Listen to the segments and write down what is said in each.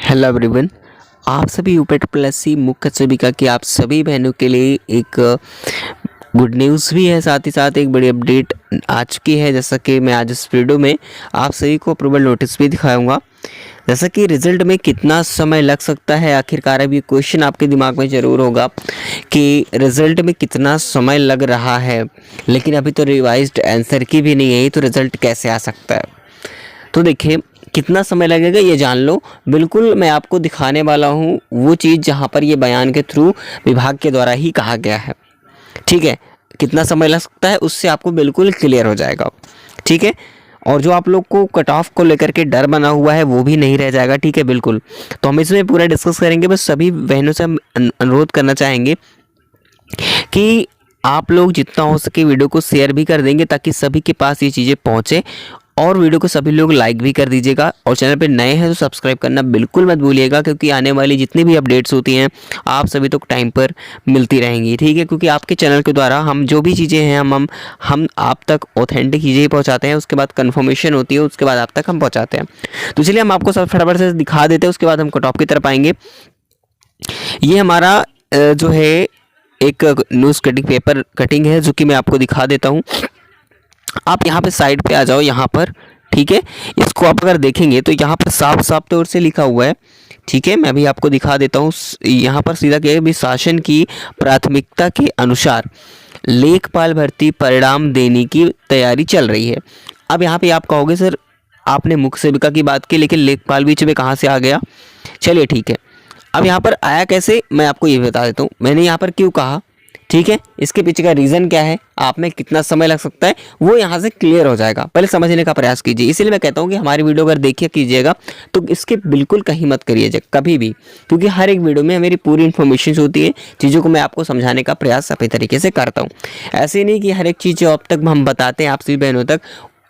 Hello everyone. आप सभी यूपेट plus सी मुख्य सेविका की आप सभी बहनों के लिए एक गुड न्यूज़ भी है, साथ ही साथ एक बड़ी अपडेट आ चुकी है। जैसा कि मैं आज इस वीडियो में आप सभी को अप्रूवल नोटिस भी दिखाऊंगा। जैसा कि रिजल्ट में कितना समय लग सकता है, आखिरकार अब ये क्वेश्चन आपके दिमाग में ज़रूर होगा कि रिजल्ट में कितना समय लग रहा है, लेकिन अभी तो रिवाइज्ड आंसर की भी नहीं है, तो रिजल्ट कैसे आ सकता है। तो देखिए कितना समय लगेगा ये जान लो। बिल्कुल मैं आपको दिखाने वाला हूँ वो चीज़ जहाँ पर ये बयान के थ्रू विभाग के द्वारा ही कहा गया है। ठीक है, कितना समय लग सकता है उससे आपको बिल्कुल क्लियर हो जाएगा। ठीक है, और जो आप लोग को कट ऑफ को लेकर के डर बना हुआ है वो भी नहीं रह जाएगा। ठीक है, बिल्कुल। तो हम इसमें पूरा डिस्कस करेंगे। बस सभी बहनों से हम अनुरोध करना चाहेंगे कि आप लोग जितना हो सके वीडियो को शेयर भी कर देंगे ताकि सभी के पास ये चीज़ें पहुँचे, और वीडियो को सभी लोग लाइक भी कर दीजिएगा। और चैनल पे नए हैं तो सब्सक्राइब करना बिल्कुल मत भूलिएगा, क्योंकि आने वाली जितनी भी अपडेट्स होती हैं आप सभी तक टाइम पर मिलती रहेंगी। ठीक है, क्योंकि आपके चैनल के द्वारा हम जो भी चीज़ें हैं हम आप तक ऑथेंटिक चीज़ें ही पहुँचाते हैं। उसके बाद कन्फर्मेशन होती है, उसके बाद आप तक हम पहुँचाते हैं। तो चलिए हम आपको सब फटाफट से दिखा देते हैं, उसके बाद हम कट ऑफ की तरफ आएंगे। ये हमारा जो है एक न्यूज़ कटिंग पेपर कटिंग है, जो कि मैं आपको दिखा देता हूँ। आप यहाँ पे साइड पे आ जाओ यहाँ पर। ठीक है, इसको आप अगर देखेंगे तो यहाँ पर साफ साफ तौर से लिखा हुआ है। ठीक है, मैं भी आपको दिखा देता हूँ। यहाँ पर सीधा क्या है भी, शासन की प्राथमिकता के अनुसार लेखपाल भर्ती परिणाम देने की तैयारी चल रही है। अब यहाँ पे आप कहोगे सर आपने मुख्य सेविका की बात की, लेकिन लेखपाल बीच में कहाँ से आ गया। चलिए ठीक है, अब यहाँ पर आया कैसे मैं आपको ये बता देता हूँ। मैंने यहाँ पर क्यों कहा, ठीक है, इसके पीछे का रीज़न क्या है, आप में कितना समय लग सकता है, वो यहाँ से क्लियर हो जाएगा। पहले समझने का प्रयास कीजिए। इसीलिए मैं कहता हूँ कि हमारी वीडियो अगर देखिए कीजिएगा तो इसके बिल्कुल कहीं मत करिएगा कभी भी, क्योंकि हर एक वीडियो में मेरी पूरी इन्फॉर्मेशन होती है। चीज़ों को मैं आपको समझाने का प्रयास सभी तरीके से करता हूँ। ऐसे नहीं कि हर एक चीज़ जो अब तक हम बताते हैं आप सभी बहनों तक,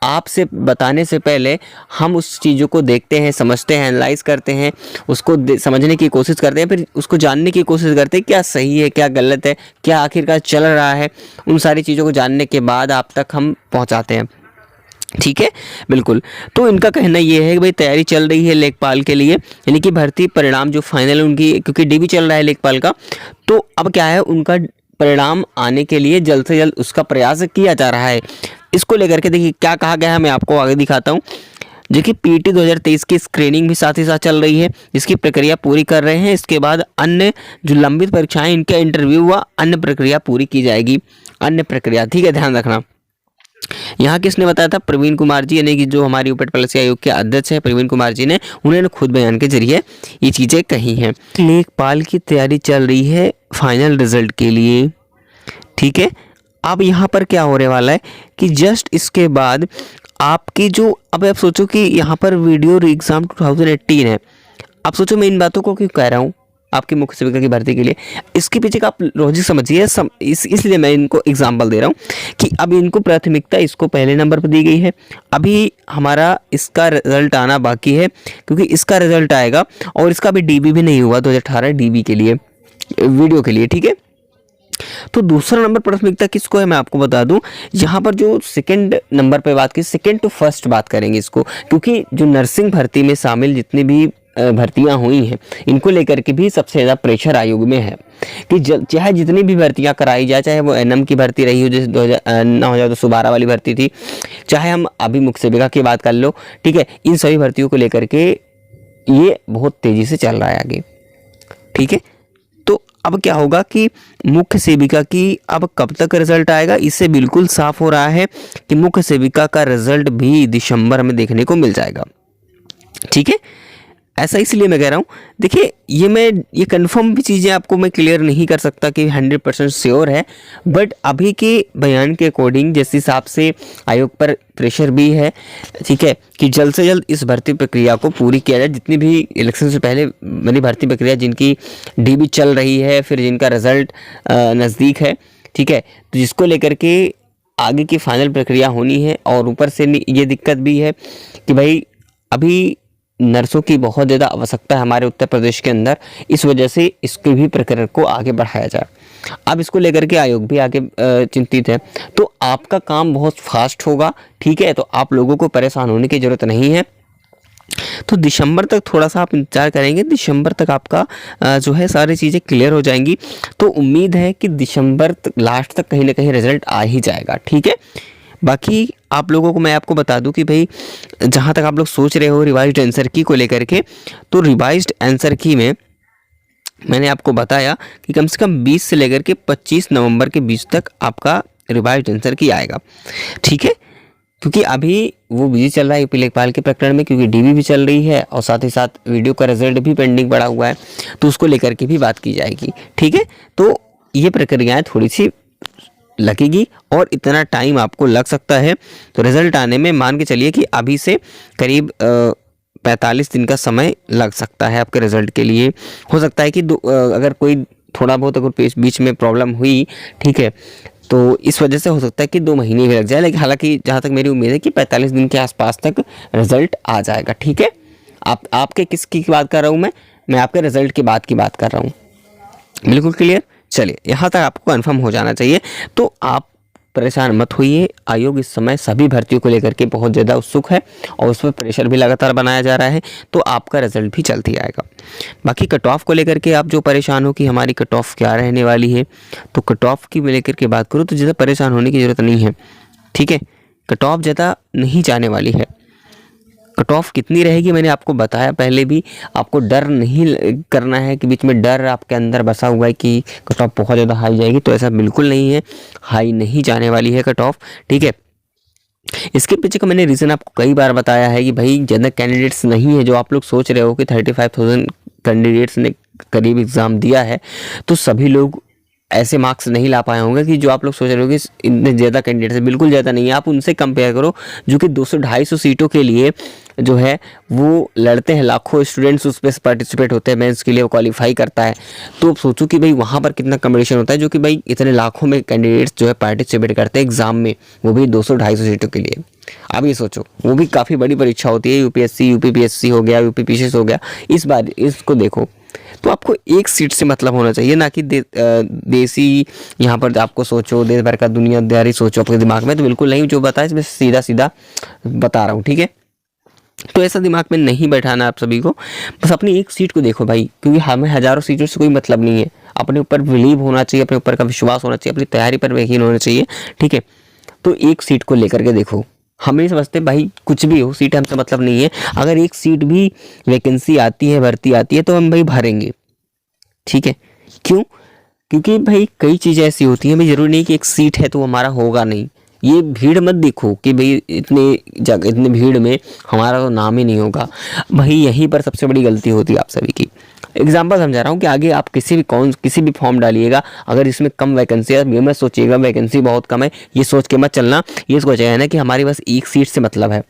आपसे बताने से पहले हम उस चीज़ों को देखते हैं, समझते हैं, एनालाइज करते हैं, उसको समझने की कोशिश करते हैं, फिर उसको जानने की कोशिश करते हैं क्या सही है क्या गलत है, क्या आखिरकार चल रहा है। उन सारी चीज़ों को जानने के बाद आप तक हम पहुंचाते हैं। ठीक है, बिल्कुल। तो इनका कहना ये है कि भाई तैयारी चल रही है लेखपाल के लिए, यानी कि भर्ती परिणाम जो फाइनल उनकी, क्योंकि डीबी चल रहा है लेखपाल का, तो अब क्या है उनका परिणाम आने के लिए जल्द से जल्द उसका प्रयास किया जा रहा है। इसको लेकर के देखिए क्या कहा गया है, मैं आपको आगे दिखाता हूँ। देखिए पीटी 2023 की स्क्रीनिंग भी साथ ही साथ चल रही है, इसकी प्रक्रिया पूरी कर रहे हैं। इसके बाद अन्य जो लंबित परीक्षाएं इनका इंटरव्यू हुआ, अन्य प्रक्रिया पूरी की जाएगी। अन्य प्रक्रिया, ठीक है, ध्यान रखना। यहाँ किसने बताया था, प्रवीण कुमार जी, यानी कि जो हमारी यूपेट प्लस आयोग के अध्यक्ष है प्रवीण कुमार जी ने, उन्होंने खुद बयान के जरिए ये चीज़ें कही हैं। लेखपाल की तैयारी चल रही है फाइनल रिजल्ट के लिए। ठीक है, अब यहाँ पर क्या होने वाला है कि जस्ट इसके बाद आपकी जो, अब आप सोचो कि यहाँ पर वीडियो एग्जाम 2018 है। आप सोचो मैं इन बातों को क्यों कह रहा हूँ आपकी मुख्य सेविका की भर्ती के लिए, इसके पीछे का आप लॉजिक समझिए। इसलिए मैं इनको एग्जांपल दे रहा हूँ कि अब इनको प्राथमिकता इसको पहले नंबर पर दी गई है। अभी हमारा इसका रिजल्ट आना बाकी है, क्योंकि इसका रिजल्ट आएगा और इसका भी डीबी भी नहीं हुआ 2018 डीबी के लिए, वीडियो के लिए। ठीक है, तो दूसरा नंबर प्राथमिकता किसको है मैं आपको बता दूं। यहाँ पर जो सेकंड नंबर पे बात की, सेकंड टू फर्स्ट बात करेंगे इसको, क्योंकि जो नर्सिंग भर्ती में शामिल जितनी भी भर्तियां हुई हैं इनको लेकर के भी सबसे ज़्यादा प्रेशर आयोग में है कि चाहे जितनी भी भर्तियां कराई जाए, चाहे वो एनएम की भर्ती रही हो जैसे 2012 वाली भर्ती थी, चाहे हम अभी मुख्य सेविका की बात कर लो। ठीक है, इन सभी भर्तियों को लेकर के ये बहुत तेज़ी से चल रहा है आगे। ठीक है, अब क्या होगा कि मुख्य सेविका की अब कब तक रिजल्ट आएगा, इससे बिल्कुल साफ हो रहा है कि मुख्य सेविका का रिजल्ट भी दिसंबर में देखने को मिल जाएगा। ठीक है, ऐसा इसलिए मैं कह रहा हूँ। देखिए ये कंफर्म भी चीज़ें आपको मैं क्लियर नहीं कर सकता कि 100% श्योर है, बट अभी के बयान के अकॉर्डिंग जिस हिसाब से आयोग पर प्रेशर भी है, ठीक है, कि जल्द से जल्द इस भर्ती प्रक्रिया को पूरी किया जाए। जितनी भी इलेक्शन से पहले बनी भर्ती प्रक्रिया जिनकी डीबी चल रही है, फिर जिनका रिजल्ट नज़दीक है, ठीक है, तो जिसको लेकर के आगे की फाइनल प्रक्रिया होनी है। और ऊपर से ये दिक्कत भी है कि भाई अभी नर्सों की बहुत ज़्यादा आवश्यकता है हमारे उत्तर प्रदेश के अंदर, इस वजह से इसके भी प्रक्रिया को आगे बढ़ाया जाए। अब इसको लेकर के आयोग भी आगे चिंतित है, तो आपका काम बहुत फास्ट होगा। ठीक है, तो आप लोगों को परेशान होने की ज़रूरत नहीं है। तो दिसंबर तक थोड़ा सा आप इंतज़ार करेंगे, दिसंबर तक आपका जो है सारी चीज़ें क्लियर हो जाएंगी। तो उम्मीद है कि दिसंबर तक लास्ट तक कहीं ना कहीं रिजल्ट आ ही जाएगा, ठीक है। बाकी आप लोगों को मैं आपको बता दूं कि भाई जहां तक आप लोग सोच रहे हो रिवाइज्ड आंसर की को लेकर के, तो रिवाइज्ड आंसर की में मैंने आपको बताया कि कम से कम 20 से लेकर के 25 नवंबर के बीच तक आपका रिवाइज्ड आंसर की आएगा, ठीक है। क्योंकि अभी वो बिजी चल रहा है यूपी लेखपाल के प्रकरण में, क्योंकि डीवी भी चल रही है और साथ ही साथ वीडियो का रिजल्ट भी पेंडिंग पड़ा हुआ है, तो उसको लेकर के भी बात की जाएगी, ठीक है। तो ये प्रक्रियाएं थोड़ी सी लगेगी और इतना टाइम आपको लग सकता है। तो रिजल्ट आने में मान के चलिए कि अभी से करीब 45 दिन का समय लग सकता है आपके रिजल्ट के लिए। हो सकता है कि अगर कोई थोड़ा बहुत अगर बीच में प्रॉब्लम हुई, ठीक है, तो इस वजह से हो सकता है कि 2 महीने भी लग जाए, लेकिन हालांकि जहाँ तक मेरी उम्मीद है कि 45 दिन के आसपास तक रिजल्ट आ जाएगा, ठीक है। आपके किसकी बात कर रहा हूँ मैं आपके रिजल्ट की बात कर रहा हूँ। बिल्कुल क्लियर। चलिए यहाँ तक आपको कन्फर्म हो जाना चाहिए। तो आप परेशान मत होइए, आयोग इस समय सभी भर्तियों को लेकर के बहुत ज़्यादा उत्सुक है और उस पर प्रेशर भी लगातार बनाया जा रहा है, तो आपका रिजल्ट भी जल्दी आएगा। बाकी कट ऑफ को लेकर के आप जो परेशान हो कि हमारी कट ऑफ क्या रहने वाली है, तो कट ऑफ की लेकर के बात करूँ तो ज़्यादा परेशान होने की ज़रूरत नहीं है, ठीक है। कट ऑफ ज़्यादा नहीं जाने वाली है। कट ऑफ कितनी रहेगी मैंने आपको बताया पहले भी। आपको डर नहीं करना है कि बीच में डर आपके अंदर बसा हुआ है कि कट ऑफ बहुत ज़्यादा हाई जाएगी, तो ऐसा बिल्कुल नहीं है। हाई नहीं जाने वाली है कट ऑफ, ठीक है। इसके पीछे का मैंने रीज़न आपको कई बार बताया है कि भाई ज़्यादा कैंडिडेट्स नहीं है। जो आप लोग सोच रहे हो कि 35,000 कैंडिडेट्स ने करीब एग्ज़ाम दिया है, तो सभी लोग ऐसे मार्क्स नहीं ला पाए होंगे कि जो आप लोग सोच रहे हो कि इतने ज़्यादा कैंडिडेट्स बिल्कुल ज़्यादा नहीं है। आप उनसे कंपेयर करो जो कि 200-250 सीटों के लिए जो है वो लड़ते हैं, लाखों स्टूडेंट्स उस पर पार्टिसिपेट होते हैं, मेंस के लिए वो क्वालिफाई करता है। तो आप सोचो कि भाई वहाँ पर कितना कंपटीशन होता है, जो कि भाई इतने लाखों में कैंडिडेट्स जो है पार्टिसिपेट करते हैं एग्जाम में, वो भी 200-250 सीटों के लिए। अब ये सोचो, वो भी काफ़ी बड़ी परीक्षा होती है। यूपीएससी, यूपीपीएससी हो गया, यूपीपीसीएस हो गया। इस बार इसको देखो, तो आपको एक सीट से मतलब होना चाहिए, ना कि देसी यहाँ पर आपको सोचो, देश भर का दुनियादारी सोचो आपके दिमाग में। तो बिल्कुल नहीं, जो बताया इसमें सीधा सीधा बता रहा हूँ, ठीक है। तो ऐसा दिमाग में नहीं बैठाना आप सभी को, बस अपनी एक सीट को देखो भाई, क्योंकि हमें हज़ारों सीटों से कोई मतलब नहीं है। अपने ऊपर बिलीव होना चाहिए, अपने ऊपर का विश्वास होना चाहिए, अपनी तैयारी पर यकीन होना चाहिए, ठीक है। तो एक सीट को लेकर के देखो। हम नहीं समझते भाई कुछ भी हो, सीट हमसे मतलब नहीं है। अगर एक सीट भी वैकेंसी आती है, भर्ती आती है, तो हम भाई भरेंगे, ठीक है। क्यों? क्योंकि भाई कई चीज़ें ऐसी होती हैं, भाई ज़रूरी नहीं कि एक सीट है तो हमारा होगा नहीं। ये भीड़ मत देखो कि भाई इतने भीड़ में हमारा तो नाम ही नहीं होगा। भाई यहीं पर सबसे बड़ी गलती होती है आप सभी की। एग्जाम्पल समझा रहा हूँ कि आगे आप किसी भी फॉर्म डालिएगा, अगर इसमें कम वैकेंसी है, ये मत सोचिएगा वैकेंसी बहुत कम है, ये सोच के मत चलना। ये सोचा ना कि हमारी बस एक सीट से मतलब है,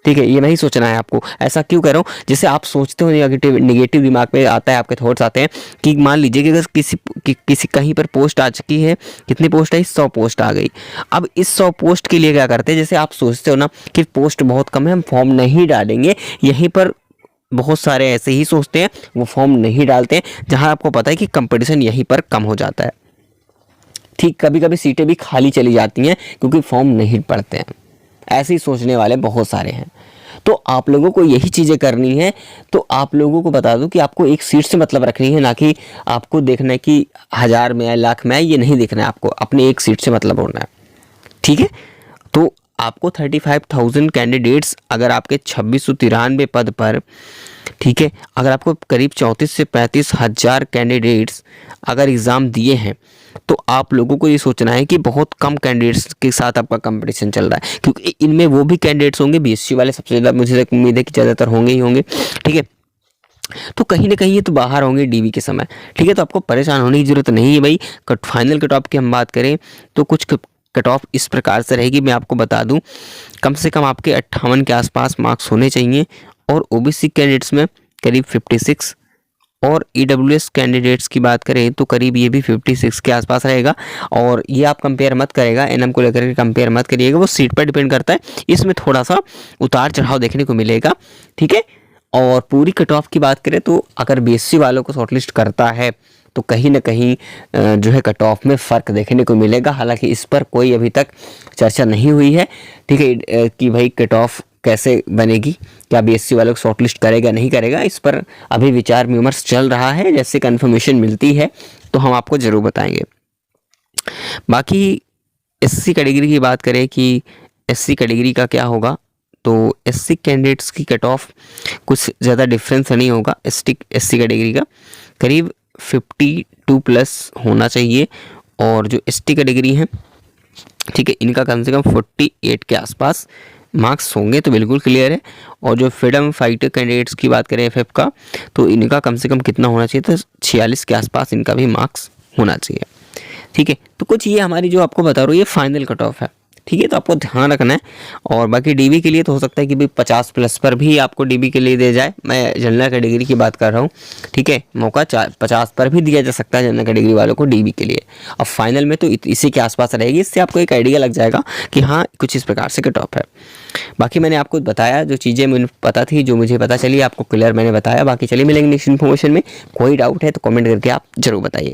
ठीक है। ये नहीं सोचना है आपको। ऐसा क्यों कह रहा हूँ? जैसे आप सोचते हो, नेगेटिव दिमाग में आता है, आपके थॉट्स आते हैं कि मान लीजिए कि अगर किसी कहीं पर पोस्ट आ चुकी है, कितनी पोस्ट आई? 100 पोस्ट आ गई। अब इस 100 पोस्ट के लिए क्या करते हैं, जैसे आप सोचते हो ना कि पोस्ट बहुत कम है, हम फॉर्म नहीं डालेंगे। यहीं पर बहुत सारे ऐसे ही सोचते हैं, वो फॉर्म नहीं डालते हैं, जहाँ आपको पता है कि कंपटीशन यहीं पर कम हो जाता है, ठीक। कभी कभी सीटें भी खाली चली जाती हैं क्योंकि फॉर्म नहीं पड़ते हैं। ऐसे ही सोचने वाले बहुत सारे हैं। तो आप लोगों को यही चीज़ें करनी है। तो आप लोगों को बता दूं कि आपको एक सीट से मतलब रखनी है, ना कि आपको देखना है कि 1000 में है, लाख में है, ये नहीं देखना है आपको। अपने एक सीट से मतलब होना है, ठीक है। तो आपको 35,000 कैंडिडेट्स, अगर आपके 2693 पद पर, ठीक है, अगर आपको करीब 34 से 35 हज़ार कैंडिडेट्स अगर एग्ज़ाम दिए हैं, तो आप लोगों को ये सोचना है कि बहुत कम कैंडिडेट्स के साथ आपका कंपटीशन चल रहा है, क्योंकि इनमें वो भी कैंडिडेट्स होंगे, बीएससी वाले सबसे ज़्यादा मुझे उम्मीद है कि ज़्यादातर होंगे ही होंगे, ठीक है। तो कहीं ना कहीं ये तो बाहर होंगे डीवी के समय, ठीक है। तो आपको परेशान होने की ज़रूरत नहीं है भाई। फाइनल कट ऑफ की हम बात करें तो कुछ कट ऑफ इस प्रकार से रहेगी, मैं आपको बता दूं। कम से कम आपके 58 के आसपास मार्क्स होने चाहिए, और ओबीसी कैंडिडेट्स में करीब 56, और ईडब्ल्यूएस कैंडिडेट्स की बात करें तो करीब ये भी 56 के आसपास रहेगा। और ये आप कंपेयर मत करेगा, एनएम को लेकर के कंपेयर मत करिएगा, वो सीट पर डिपेंड करता है। इसमें थोड़ा सा उतार चढ़ाव देखने को मिलेगा, ठीक है। और पूरी कट ऑफ की बात करें तो अगर बीएससी वालों को शॉर्टलिस्ट करता है तो कहीं ना कहीं जो है कट ऑफ में फ़र्क देखने को मिलेगा। हालांकि इस पर कोई अभी तक चर्चा नहीं हुई है, ठीक है, कि भाई कट ऑफ कैसे बनेगी, क्या बीएससी वालों को शॉर्टलिस्ट करेगा नहीं करेगा, इस पर अभी विचार विमर्श चल रहा है। जैसे कन्फर्मेशन मिलती है तो हम आपको ज़रूर बताएंगे। बाकी एससी कैटेगरी की बात करें कि एससी कैटेगरी का क्या होगा, तो एससी कैंडिडेट्स की कट ऑफ कुछ ज़्यादा डिफरेंस नहीं होगा। एससी कैटेगरी का करीब 52 प्लस होना चाहिए, और जो एसटी कैटेगरी है, ठीक है, इनका कम से कम 48 के आसपास मार्क्स होंगे, तो बिल्कुल क्लियर है। और जो फ्रीडम फाइटर कैंडिडेट्स की बात करें एफएफ का, तो इनका कम से कम कितना होना चाहिए, तो 46 के आसपास इनका भी मार्क्स होना चाहिए, ठीक है। तो कुछ ये हमारी जो आपको बता रहा हूँ ये फाइनल कट ऑफ है, ठीक है, तो आपको ध्यान रखना है। और बाकी डीबी के लिए तो हो सकता है कि भाई 50 प्लस पर भी आपको डीबी के लिए दे जाए, मैं जनरल कैटेगरी की बात कर रहा हूँ, ठीक है। मौका 50 पर भी दिया जा सकता है जनरल कैटेगरी वालों को डीबी के लिए। अब फाइनल में तो इसी के आसपास रहेगी, इससे आपको एक आइडिया लग जाएगा कि हाँ कुछ इस प्रकार से कट ऑफ है। बाकी मैंने आपको बताया जो चीज़ें मुझे पता थी, जो मुझे पता चली, आपको क्लियर मैंने बताया। बाकी चलिए मिलेंगे नेक्स्ट इन्फॉर्मेशन में। कोई डाउट है तो कमेंट करके आप जरूर बताइए।